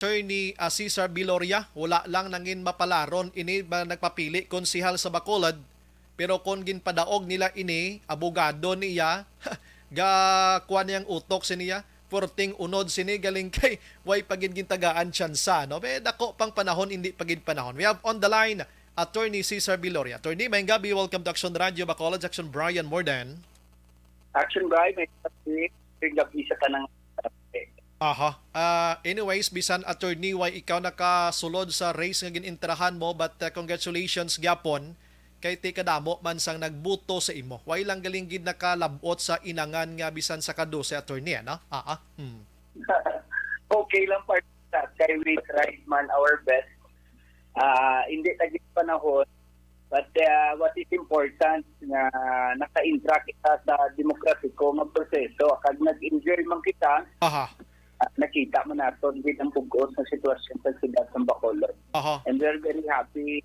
Attorney Cesar Viloria, wala lang nangin mapalaron ini ba nagpapili konsihal sa Bacolod, pero kung ginpadaog nila ini abogado niya ga kuan niyang utok siniya porting unod sini galing kay way pagin gintagaan tsansa no be dako pang panahon hindi pagin panahon. We have on the line Attorney Cesar Viloria. Attorney, may gabi, welcome to Action Radio Bacolod. Action Brian Mordan. Action Brian, may gabi sa kanang Aha. Anyways, bisan attorney, why ikaw nakasulod sa race nga gininterahan mo, but congratulations gyapon kay ti kadamo man sang nagbuto sa imo. Why lang galing gid nakalabot sa inangan nga bisan sa kadose attorney, ano? Okay lang part sa kay we tried man our best. Hindi tagit panahon, but what is important nga naka-interact kita sa demokratiko nga proseso. Kag nag-enjoy man kita, Aha. nakita mo natin din ang pugos ng sitwasyon sa Sigat ng Bacolod. Aha. And we're very happy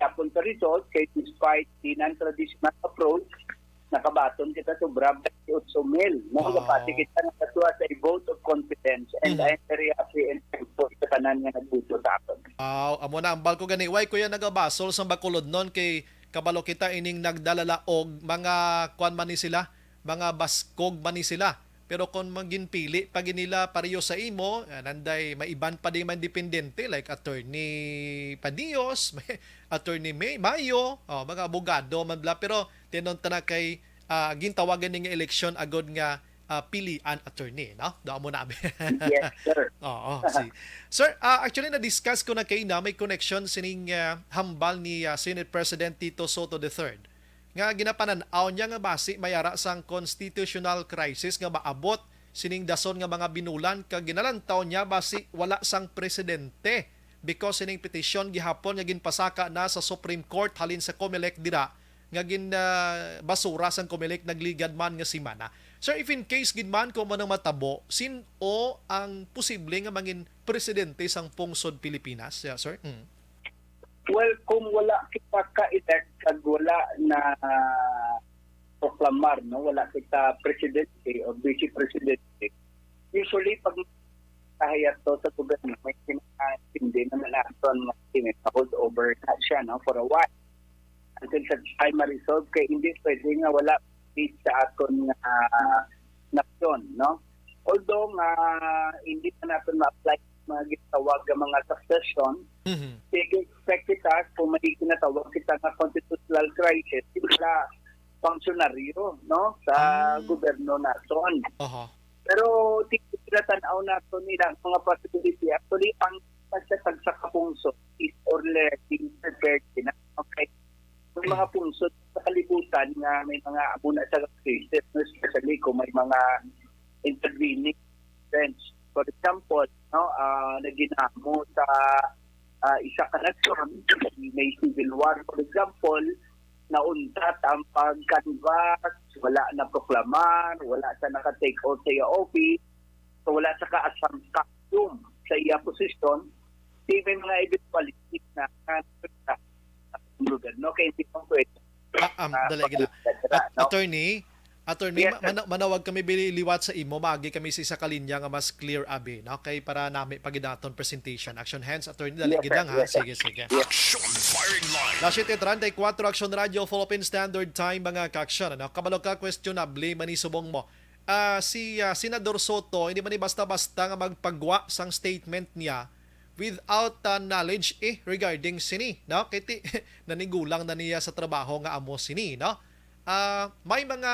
tapon sa result kay despite the non-traditional approach, nakabaton kita sobra 8,000. Nakapati kita nakatuwa sa a vote of confidence and I'm very happy and thankful sa tanan nga nagbuto sa aton. Amo na ang balko gani. Why kuya nagabasol sa Bacolod noon kay kabalo kita ining nagdalala og mga kuan man ni sila, mga baskog man ni sila. Pero kung maginpili pag nila pareho sa imo, nanday maiban pa din man dependente like Attorney Padios, Attorney Mayo, mga abogado man bla, pero tinon na kay gintawagan ning election agod nga pilian attorney, no? Dao mo namin. Yes, sir. Oo, si. Sir, actually na-discuss ko na kay na may connection sining hambal ni Senate President Tito Soto III nga ginapananaw niya nga basi mayara sang constitutional crisis nga maabot sining dason nga mga binulan kag ginalantaw niya basi wala sang presidente because sining petition gihapon nga ginpasaka na sa Supreme Court halin sa COMELEC dira nga basura sang COMELEC nagligad man nga simana. Sir, if in case gid man ko man matabo, sino ang posible nga mangin presidente sang pungsod Pilipinas? Yeah, sir. Well, kung wala kita ka-elect kag wala na proklamar, no, wala kita presidente o vice presidente, usually pag kahayat to sa gobyerno, may hindi naman natin na hold over na siya, no, for a while. Until sa time ma-resolve, kaya hindi pwede nga wala sa aton nasyon, no? Although hindi pa natin ma-apply mga gitawag ng mga succession, expect kita kung may kinatawag kita na constitutional crisis sila funksyonaryo, no, sa gobyerno naton. Pero tinatanaw nato nila mga possibility actually ang pagsasag sa kapungso is already prepared na. Okay, may mga pungsod sa kalibutan nga may mga abuna sa crisis, especially kung may mga intervening events. For example, no, naginamo sa isa ka nasyon, may civil war, for example, nauntat ang pag-canvas, wala na proklamar, wala sa naka-take out sa iya office, so wala sa ka-asang costume sa iya posisyon, may mga eventualities na no, kaya hindi pang pwede. Dali gina. Attorney, yes, manawag kami biliwat sa imo, magi kami sa isa kalinya nga mas clear abi, no? Kay para nami pagidaton presentation. Action hands, attorney, dali gid lang ha. Sige. Action firing line. Last 34 Action Radio Philippine Standard Time mga ka-action, ano? Kabalo ka questionable manisubong mo. Si Senador Soto hindi man ni basta-basta nga magpagwa sang statement niya without knowledge regarding sini, no? Kiti nanigulang na niya sa trabaho nga amo sini, no? May mga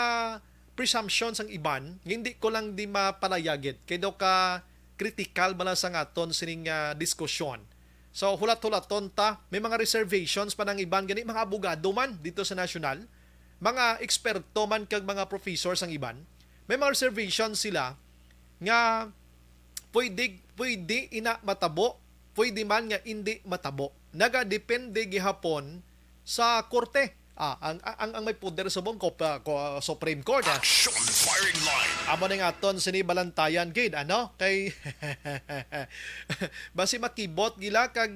presumptions ang iban, hindi ko lang di mapalayagit. Kaya daw ka critical bala sa aton sining diskusyon. So, hulat-hulaton ta, may mga reservations pa ng iban, gani mga abogado man dito sa national, mga eksperto man kag mga professors ang iban, may mga reservations sila nga pwede ina matabo, pwede man nga hindi matabo. Nagadepende gihapon sa korte. Ang may poder sa buong Supreme Court. Action firing line. Amo na nga ton sinibalantayan gid, ano? Kay basi makibot gila kag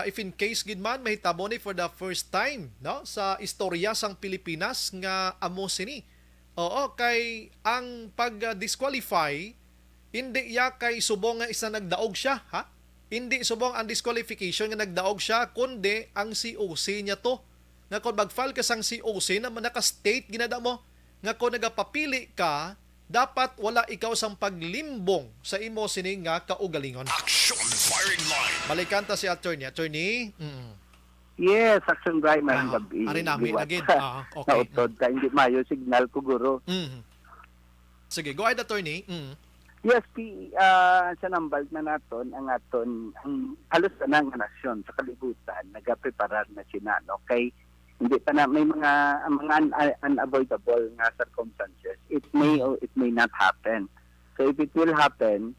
if in case gid man mahitabo ni for the first time, no, sa istorya sang Pilipinas nga amo sini. Oo, kay ang pag-disqualify Hindi ya kay subong nga isa nagdaog siya, ha? Hindi subong ang disqualification nga nagdaog siya, kundi ang COC niya to. Nga kung mag-file ka sang COC na naka-state ginada mo, nga kung nagapapili ka, dapat wala ikaw sang paglimbong sa imo sini nga kaugalingon. Action firing line. Balikan ta si attorney. Yes, action right man gabi. Ari nami Liwat. agad. Okay. Nautod ka, hindi mayo signal ko guro. Sige, go ahead attorney. Yes, sa nambal na naton ang halos na nga nasyon sa kalibutan nagapreparar na sina no kay hindi pa na may mga unavoidable nga circumstances. It may or it may not happen. So if it will happen,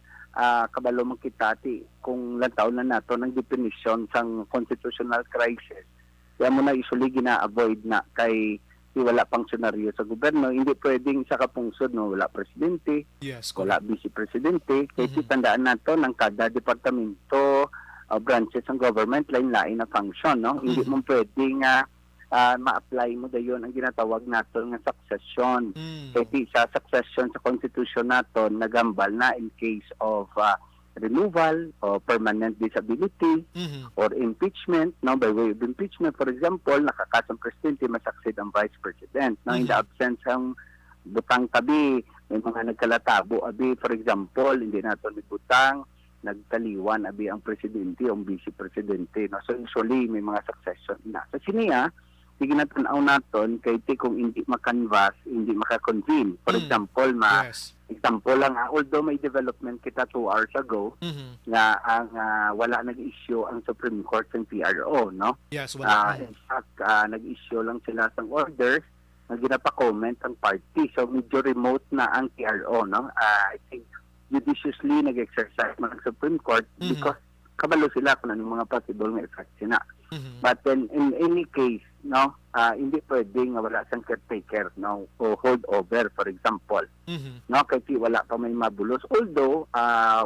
kabalo man kita kung lantaw na nato ng definition sang constitutional crisis. Kaya mo na usually gina-avoid na kay wala pang senaryo sa gobyerno, hindi pwedeng sa kapungsod no wala presidente, Yes, wala correct. vice presidente, kasi tandaan nato ng kada departamento branches ng government lain-lain na function no. Hindi mo pwedeng ma-apply mo dayon ang ginatawag nato nga succession. Kasi sa succession sa constitution nato nagambal na in case of removal or permanent disability or impeachment, no, by way of impeachment. For example, nakakasang presidente, masucceed ang vice president. No, in the absence ng butang tabi, may mga nagkalatabo, abi, for example, hindi nato butang, nagtaliwan, abi, ang presidente, ang vice presidente. No? So, usually, may mga succession na. Sa siniya, sige natanaw naton kay kung hindi makanvas, hindi makakonvene. For example, Yes. example lang, although may development kita 2 hours ago, nga ang wala nag-issue ang Supreme Court ng PRO, no? Yes, wala. In fact, nag-issue lang sila ng orders na ginapa-comment ang party. So, medyo remote na ang PRO, no? I think judiciously nag-exercise man ang Supreme Court because kabalo sila kung anong mga possible nga effect sila. But then, in any case, no, hindi pwedeng wala sang caretaker, no, o hold over, for example. No, kasi wala pa may mabulos. Although,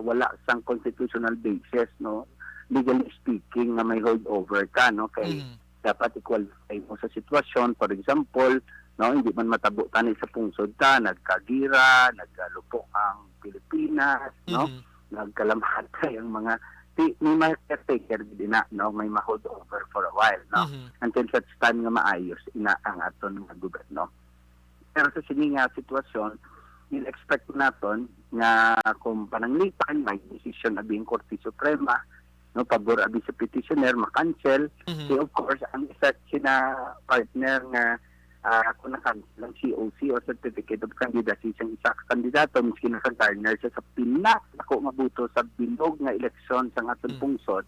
wala sang constitutional basis, no, legally speaking, na may hold over ka, no, kay dapat i-qualify mo sa sitwasyon. For example, no, hindi man matabo tani sa pungsod ka, nagkagira, nagkalupok ang Pilipinas, no, nagkalamatay ang mga may mga caretaker din na, no, may ma-hold over for a while, no, until such time nga maayos ina ang aton nga gobyerno. Pero sa sini nga sitwasyon, in-expect naton nga kung pananglipan may decision abing Korte Suprema, no, pabor abi sa petitioner ma-cancel, so of course ang effect sina partner nga kung nakancel ng COC or Certificate of Candidacy sa isa ka kandidato, miski nakagarner siya sa pinaka mabuto sa bilog nga eleksyon sa aton pungsod,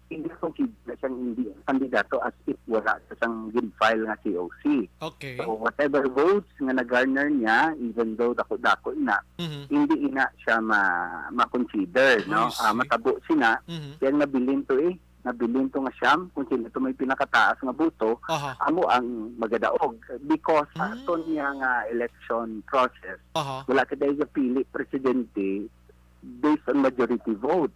hindi ko na siyang hindi kandidato as if wala sa sang file nga COC. Okay. So whatever votes nga na-garner niya, even though dako-dako na, hindi ina siya ma-consider, no? see. Matabo sina, kaya nabilin to nga siyam, kung sino to may pinakataas nga buto, amo ang magadaog. Because sa aton niya nga election process, wala ka dahil pili presidente based on majority vote.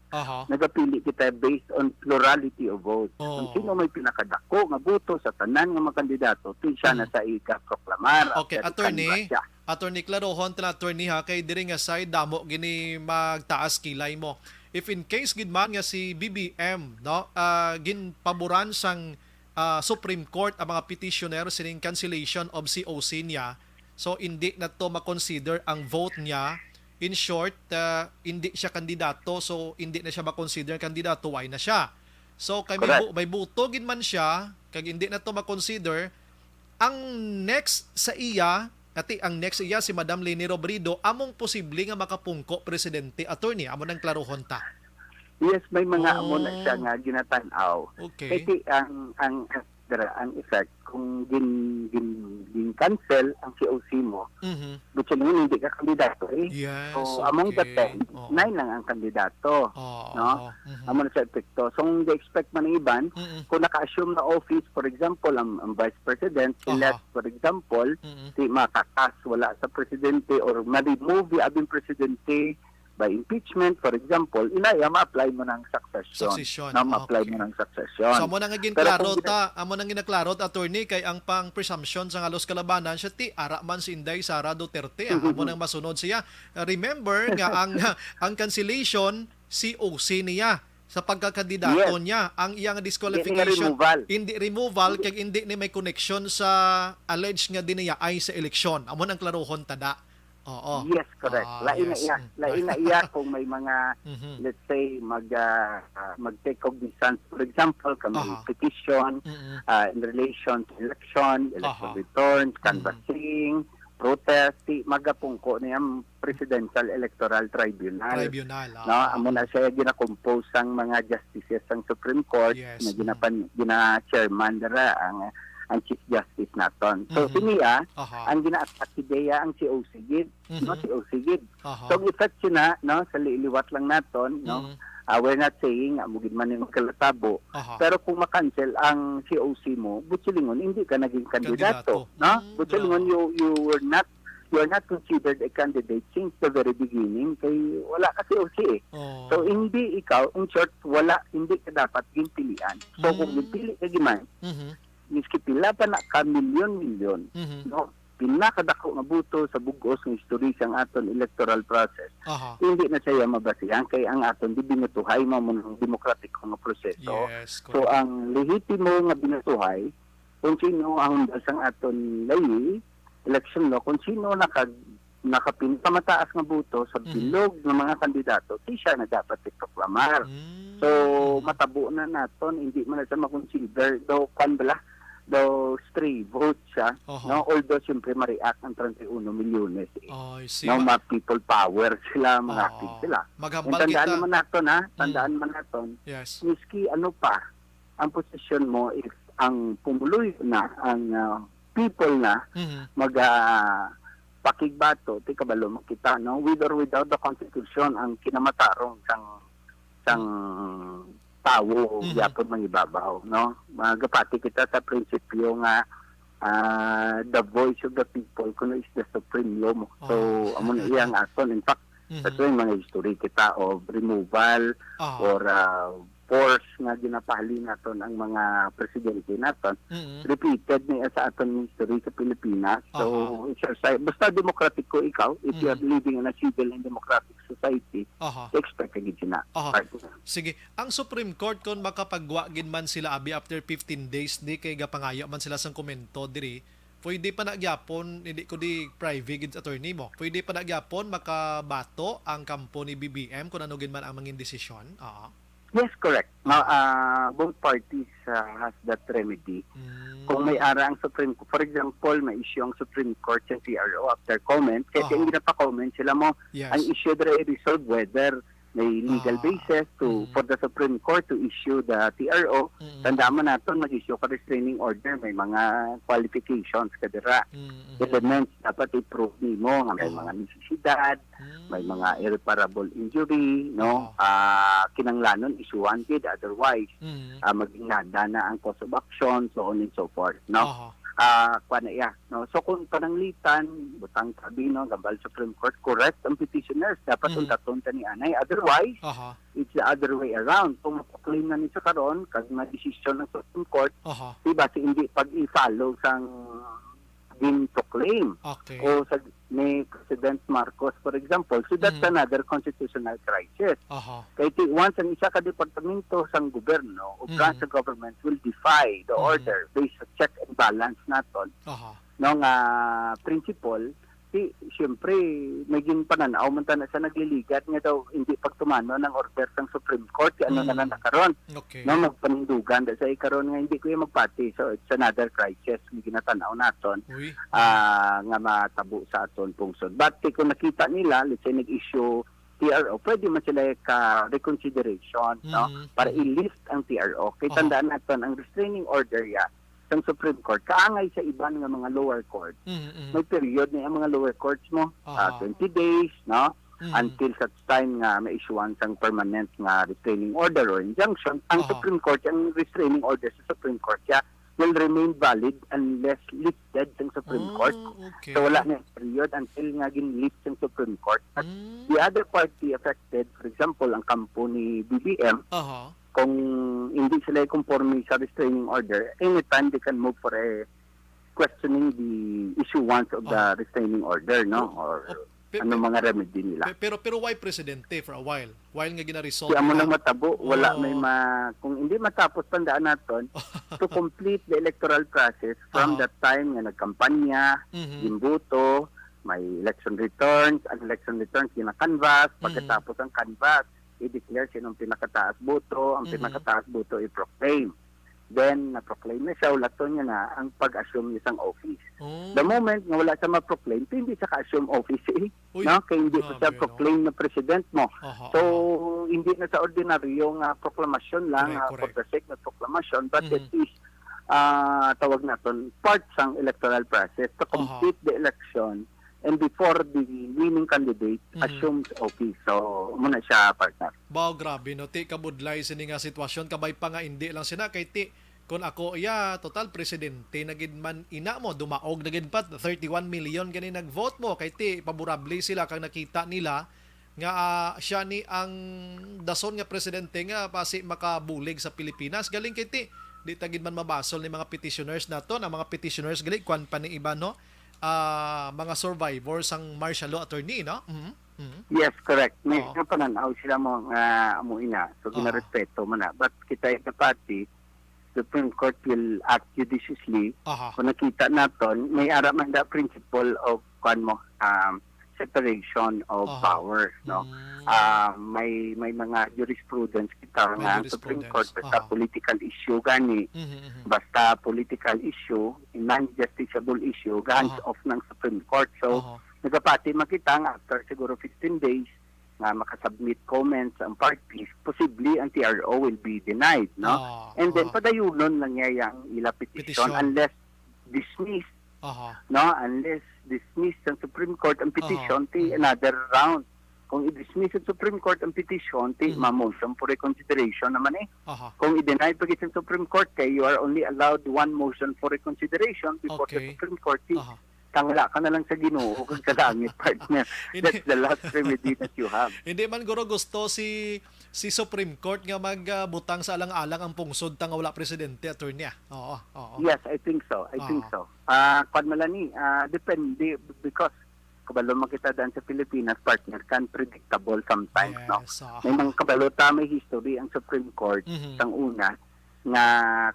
Nagapili kita based on plurality of votes. Kung sino may pinakadako nga buto sa tanan nga mga kandidato, siya na sa ika-proklamar. Okay, attorney klarohon tala attorney ha, kay diri nga side damo gini magtaas kilay mo. If in case gid man nga si BBM, no, ginpaboran sang Supreme Court ang mga petitioner sining cancellation of COC niya, so hindi na to ma-consider ang vote niya. In short, hindi siya kandidato, so hindi na siya ma-consider kandidato, why na siya? So kay may buto gid man siya, kag hindi na to ma-consider, ang next sa iya si Madam Leni Robredo, among posible nga makapungko presidente, attorney, amo nang klarohon ta. Yes, may mga amo na siya nga ginatanaw. Okay. Kasi ang effect kung cancel ang COC mo, but yun, hindi ka kandidato eh. Yes, so among the 10, 9 lang ang kandidato. No? Amo na sa epekto. So kung expect man ng iban, kung naka-assume na office, for example, ang vice president, elect, for example, si makakas wala sa presidente or ma-remove yung abing presidente by impeachment, for example, inaya ma-apply mo ng succession. Succession, Na ma-apply okay. mo ng succession. So amo nang ginaklarot attorney kay ang pang presumption sa halos kalabanan siya ti ara man si Inday Sara Duterte. Amo nang masunod siya. Remember nga ang cancellation COC niya sa pagkakandidato Yes. niya. Ang iyang Hindi disqualification removal. hindi removal kay hindi ni may connection sa alleged nga din niya ay sa eleksyon. Amo nang klarohon tada. Oo. Yes, correct. Lain yes. na iya kung may mga Mhm. let's say mag-take cognizance, for example, kami petition Mhm. in relation to election, election Aha. returns, canvassing, protest, magapungko niyang Presidential Electoral Tribunal. Tribunal. No, amo na siya gina-compose ang mga justices ng Supreme Court Yes. na gina-chairman dara ang Chief Justice naton. So siniya Aha. ang gina-attack ideya ang COC gid, no, COC gid. Aha. So effect sina no sa liwat lang naton, no. Mhm. We're not saying mugid man yung kalatabo. Aha. Pero kung makancel ang COC mo, butsilingon hindi ka naging kandidato, Kandidato. no? Butsilingon you are not considered a candidate since the very beginning kay wala ka COC eh. Oh. So hindi ikaw, in short, hindi ka dapat ginpilian. So kung gipili ka giman, Mhm. miski pila pa na ka milyon-milyon, Mhm. no? Pinakadako nga buto sa bugos ng history sang aton electoral process. Aha. Hindi na siya mabasihan kay ang aton di binutuhay mo ng demokratiko nga proseso. Yes, So correct. ang lehitimo nga binutuhay kung sino ang hundas ang aton layi, election law, kung sino nakapinkamataas nga buto sa bilog ng mga kandidato, di siya na dapat iproklamar. Mm. So matabo na naton, hindi man na siya makonsider daw stray vote siya, Oho. no? Although siyempre ma-react ang 31 milyones. Ay, si No, mga people power sila, mga Oo. active sila. Maghambal Tandaan kita. naman natin, ha? Tandaan naman natin, Yes. miski ano pa, ang posisyon mo if ang pumuloy na, ang people na, Mhm. pakigbato, ti kabalo mo kita, no? With or without the Constitution, ang kinamatarong sang tawo, Mhm. yapon mang ibabaw, no? Magapati kita sa prinsipyo nga the voice of the people kuno is the supreme law mo. So, amo na iyang aton. In fact, Mhm. ito yung mga history kita of removal Aha. or force nga ginapahali naton ang mga presidente naton. Mhm. Repeated niya sa aton history sa Pilipinas. So, exercise. Basta demokratiko ikaw, if you are living in a civil and democratic society, Aha. expect ka gid na. Aha. Sige, ang Supreme Court kon makapagwa gid man sila abi after 15 days di kay gapangaya man sila sang komento diri, pwede pa na gyapon, hindi ko di private gid attorney mo. Pwede pa na gyapon makabato ang kampo ni BBM kung ano gid man ang mangin desisyon. Yes, correct. Now, both parties has that remedy. Kung may ara ang Supreme Court, for example, may issue ang Supreme Court sa TRO after comment, kasi hindi na pa-comment sila mo, Yes. ang issue na i-resolve whether may legal basis for the Supreme Court to issue the TRO. Tandaan mo natin, mag-issue ka restraining order, may mga qualifications kadira. Elements dapat i-prove nimo nga may mga necesidad, may mga irreparable injury, no? Kinanglanon isuan gid, otherwise maging nada na ang cause of action, so on and so forth, no? No? So kung pananglitan, butang sabi, no, gambal Supreme Court, correct ang petitioners, dapat unta-tunta ni anay. Otherwise, it's the other way around. Kung mapaklaim na niya karon kag na decision ng Supreme Court, diba, hindi pag i-follow sang din to claim. Okay. O sa ni President Marcos, for example. So that's another constitutional crisis. Kaya once ang isa ka departamento sang gobyerno o branch of government will defy the order based sa check and balance naton, nung principle, siyempre, naging pananaw, man na sa nagliligat nga daw, hindi pagtumano ng order ng Supreme Court, kaya ano na nakaroon. Okay. No, magpanindugan, dahil sa ikaroon nga, hindi ko yung magpati. So, it's another crisis, may ginatanaw naton, nga matabo sa aton pungsod. But, kung nakita nila, let's say, nag-issue TRO, pwede man sila ka-reconsideration, no? Para i-lift ang TRO. Kaya tandaan natin, ang restraining order ng Supreme Court, kaangay sa iba ng mga lower court. May period na yung mga lower courts mo, 20 days, no? Until such time nga may issuance ang permanent nga restraining order or injunction. Ang Supreme Court, ang restraining order sa Supreme Court, will remain valid unless lifted ng Supreme Court. Okay. So wala na yung period until nga gin-lift ng Supreme Court. At the other party affected, for example, ang kampo ni BBM, Aha. kung hindi sila conforme sa restraining order, anytime they can move for a questioning the issuance of the restraining order, no? Or ano mga remedy nila. Pero why presidente for a while? While nga gina-resolve. Kaya mo lang matabo, wala Oo. kung hindi matapos, tandaan natin, to complete the electoral process from Aha. that time nga nagkampanya, gimbuto, may election returns, ang election returns gina-canvas, pagkatapos ang canvas, i-declare sinong pinakataas boto, ang pinakataas boto i-proclaim. Then, na-proclaim na siya, ulato niya na ang pag-assume niya sang office. The moment nga wala siya ma-proclaim, hindi siya ka-assume office Uy, no? Kaya hindi grabe, siya proclaim na president mo. Aha, So, hindi na sa ordinaryong proklamasyon lang Correct, for the sake of proclamation, but it is, tawag natin, part sang electoral process to complete the election and before the winning candidate assumes office. So, muna siya, partner. Bao, grabe, no? Ti kabudlay sini nga sitwasyon, kabay pa nga hindi lang sina, kay ti, kung ako, total presidente, nagid man ina mo, dumaog nagid pat, 31 million gani nag-vote mo, kay ti, paborable sila, kang nakita nila, nga siya ni ang dason nga presidente nga pasi makabulig sa Pilipinas. Galing kay ti, di tagid man mabasol ni mga petitioners nato, ang mga petitioners gali, kwan pa ni iba, no? Mga survivors ang martial law attorney, no? Yes, correct. May pananaw sila mo ina. So, ginarespeto mo na. But kita yung party, Supreme Court will act judiciously. Aha. Kung nakita natin, may araman the principle of separation of power, no? May mga jurisprudence kita nga ang Supreme Court basta political issue gani. Basta political issue, non-justiciable issue, hands off ng Supreme Court. So, nagapati makita nga after siguro 15 days na makasubmit comments ang parties, possibly ang TRO will be denied, no? And then padayunon lang niya yung ila petition unless dismissed, no? Unless dismissed ang Supreme Court ang petition, ti another round. Kung i-dismiss ang Supreme Court ang petition, ti ma-motion for reconsideration naman eh. Kung i-deny pag ang Supreme Court, kay you are only allowed one motion for reconsideration before the Supreme Court, tangla ka na lang sa Ginoo kung sa langit, partner. That's the last remedy that you have. Hindi man guro gusto si Supreme Court nga magbutang sa alang-alang ang pungsod tang wala presidente attorney. Oo. Yes, I think so. Kwan malani, depende because kabalo makita dan sa Pilipinas, partner, can predictable sometimes, no? May mga kabalo may history ang Supreme Court sang una nga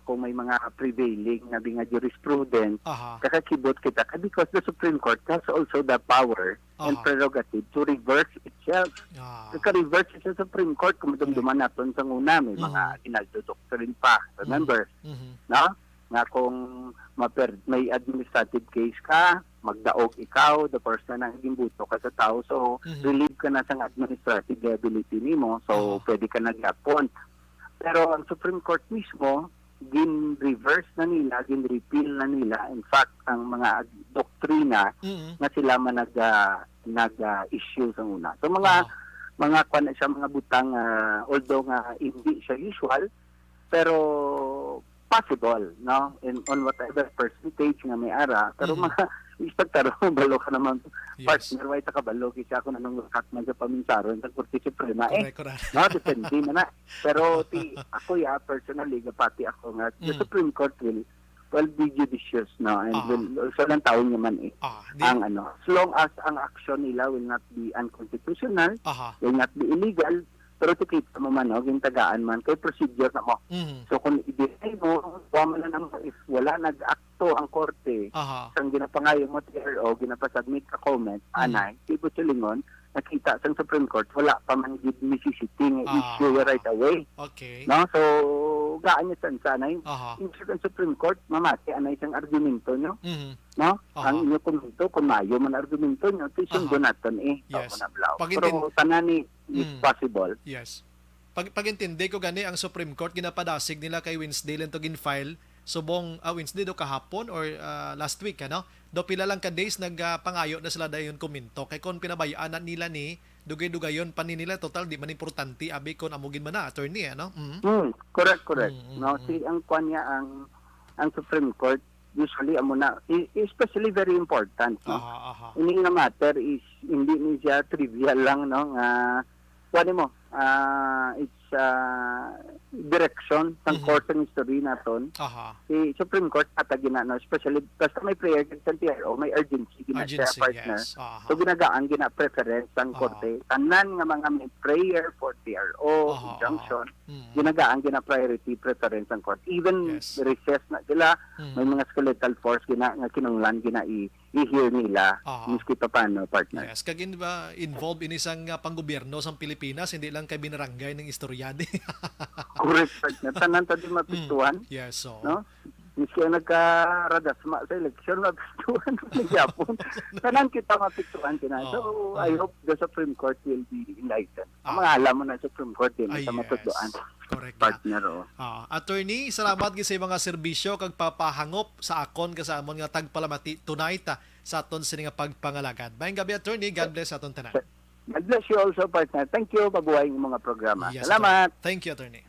kung may mga prevailing na nga jurisprudence, kakakibot kita because the Supreme Court has also the power and prerogative to reverse itself. Kaka-reverse sa Supreme Court, kung dumduman natin sa una, may mga inaldodoctrine pa. Remember? No? Nga kung may administrative case ka, magdaog ikaw, the person na gimbuto ka sa tao, so relieve ka na sa administrative liability nimo, so pwede ka nag-appoint. Pero ang Supreme Court mismo, gin-reverse na nila, gin-repeal na nila. In fact, ang mga doktrina na sila man nag-issue sa una. So mga kwan na siya, mga butang, although nga hindi siya usual, pero possible, no? On whatever percentage nga may ara. Pero mga ispagtaro, balo ka naman. Partner, why ta kabalo kasi ako nanong lahat man sa paminsaron sa Korte Suprema. Correct. No, depende na. Pero ako personally, pati ako nga, the Supreme Court will be judicious, no? And will, so lang taon naman ang as long as ang action nila will not be unconstitutional, will not be illegal, pero tikita mo man, yung tagaan man, kay procedure na mo. So kung i-deny mo, wala na naman, if wala nag-akto ang korte, sang ginapangayo mo TRO, ginapasubmit ka comment, anay, ibig salingon, nakita sa Supreme Court, wala pa man necessity issue right away. Okay. No? So, gaan niya sanay. Insert ang Supreme Court, mamati, anay siyang argumento nyo. No? Ang inyo komento, kung mayo man argumento nyo, sundo natin Yes. Pero tanani is possible. Yes. Pagintindi ko gani ang Supreme Court ginapadasig nila kay Wednesday lang to gin-file subong Wednesday do kahapon or last week ano do pila lang ka days nagpangayo na sila dayon komento kay kon pinabayaan na nila ni dugay-dugayon pa ni nila total di man importante abi kon amugin man na attorney ano. Correct. No, si ang kwan niya ang ang Supreme Court usually amo na especially very important, no? Aha. Ini nga matter is hindi ni siya trivial lang, no, nga kuwani mo it's direction sang Mhm. court ng history naton. Aha. Si Supreme Court ata no, especially basta may prayer sa TRO, may urgency gina siya Urgency, partner. yes. Aha. So ginagaan gina preference ang korte. Tanan nga mga may prayer for TRO, Aha, injunction, Mhm. ginagaan gina priority preference ang court. Even Yes. recess na sila, Mhm. may mga skeletal force gina nga kinunglan gina i-hear nila Aha. miski pa paano, partner. Yes, kagin ba involved in isang panggobyerno sa Pilipinas, hindi lang kay binarangay ng istoryade. Correct, partner. Tanan ta di mapiktuhan, Yes, so. no? Miski ang nagkaradasma sa eleksyon, mapiktuhan ng Japon. Tanan kita mapiktuhan kina. So, I hope the Supreme Court will be enlightened. Ang mga alam mo na Supreme Court din Ay, sa matudloan. Correct. Partner, oh. Attorney, salamat gid sa mga serbisyo kag papahangop sa akon kasamon nga tagpalamati tonight sa aton sini nga pagpangalagad. Maayong gabi, attorney. God bless aton tanan. God bless you also, partner. Thank you. Mabuhay ang mga programa. Yes, Salamat. attorney. Thank you, attorney.